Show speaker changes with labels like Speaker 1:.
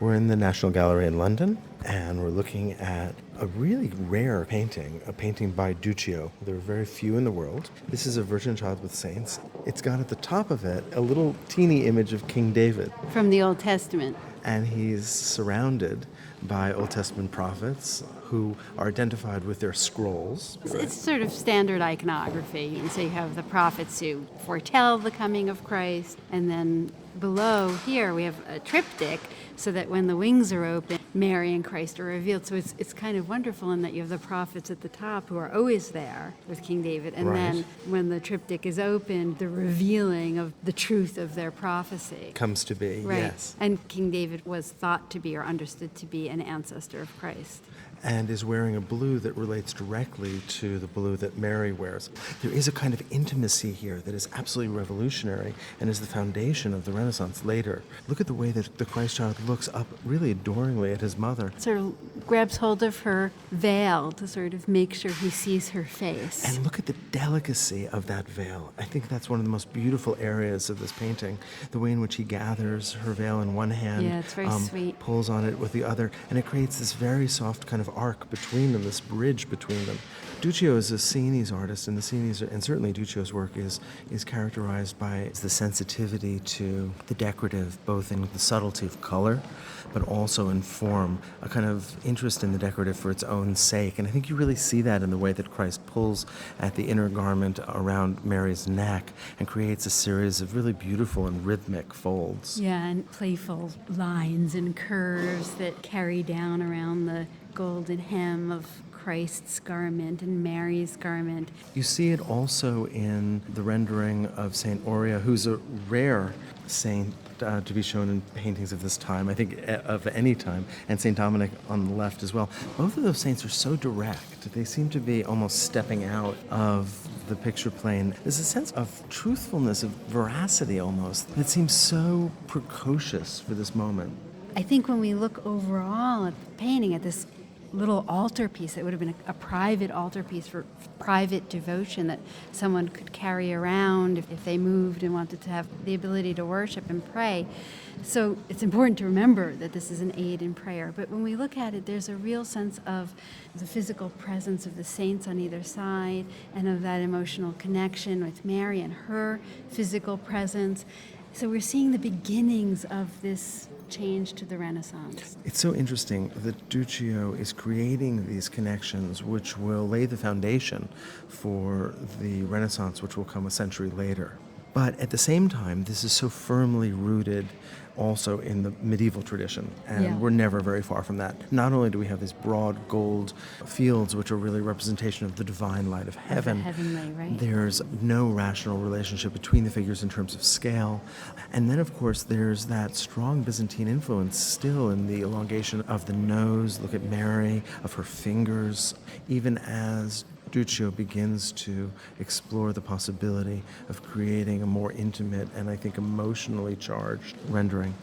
Speaker 1: We're in the National Gallery in London, and we're looking at a really rare painting, a painting by Duccio. There are very few in the world. This is a Virgin Child with Saints. It's got at the top of it a little teeny image of King David.
Speaker 2: From the Old Testament.
Speaker 1: And he's surrounded by Old Testament prophets who are identified with their scrolls.
Speaker 2: It's sort of standard iconography. And so you have the prophets who foretell the coming of Christ, and then below here we have a triptych so that when the wings are open, Mary and Christ are revealed. So it's kind of wonderful in that you have the prophets at the top who are always there with King David. And then when the triptych is opened, the revealing of the truth of their prophecy
Speaker 1: Comes to be,
Speaker 2: right.
Speaker 1: yes.
Speaker 2: And King David was thought to be or understood to be an ancestor of Christ.
Speaker 1: And is wearing a blue that relates directly to the blue that Mary wears. There is a kind of intimacy here that is absolutely revolutionary and is the foundation of the Renaissance later. Look at the way that the Christ child looks up really adoringly at his mother.
Speaker 2: Sort of grabs hold of her veil to sort of make sure he sees her face.
Speaker 1: And look at the delicacy of that veil. I think that's one of the most beautiful areas of this painting. The way in which he gathers her veil in one hand,
Speaker 2: Yeah, it's very sweet.
Speaker 1: pulls on it with the other, and it creates this very soft kind of arc between them, this bridge between them. Duccio is a scenes artist, and the scenes, and certainly Duccio's work is characterized by the sensitivity to the decorative, both in the subtlety of color, but also in form, a kind of interest in the decorative for its own sake. And I think you really see that in the way that Christ pulls at the inner garment around Mary's neck and creates a series of really beautiful and rhythmic folds.
Speaker 2: Yeah, and playful lines and curves that carry down around the golden hem of Christ's garment and Mary's garment.
Speaker 1: You see it also in the rendering of St. Aurea, who's a rare saint to be shown in paintings of this time, I think of any time, and St. Dominic on the left as well. Both of those saints are so direct. They seem to be almost stepping out of the picture plane. There's a sense of truthfulness, of veracity almost, that seems so precocious for this moment.
Speaker 2: I think when we look overall at the painting, at this little altarpiece that would have been a private altarpiece for private devotion that someone could carry around if they moved and wanted to have the ability to worship and pray. So it's important to remember that this is an aid in prayer. But when we look at it, there's a real sense of the physical presence of the saints on either side and of that emotional connection with Mary and her physical presence. So we're seeing the beginnings of this change to the Renaissance.
Speaker 1: It's so interesting that Duccio is creating these connections which will lay the foundation for the Renaissance, which will come a century later. But at the same time, this is so firmly rooted also in the medieval tradition, and we're never very far from that. Not only do we have these broad gold fields, which are really a representation of the divine light of heaven,
Speaker 2: Heavenly, right?
Speaker 1: there's no rational relationship between the figures in terms of scale. And then, of course, there's that strong Byzantine influence still in the elongation of the nose. Look at Mary, of her fingers, even as Duccio begins to explore the possibility of creating a more intimate and I think emotionally charged rendering.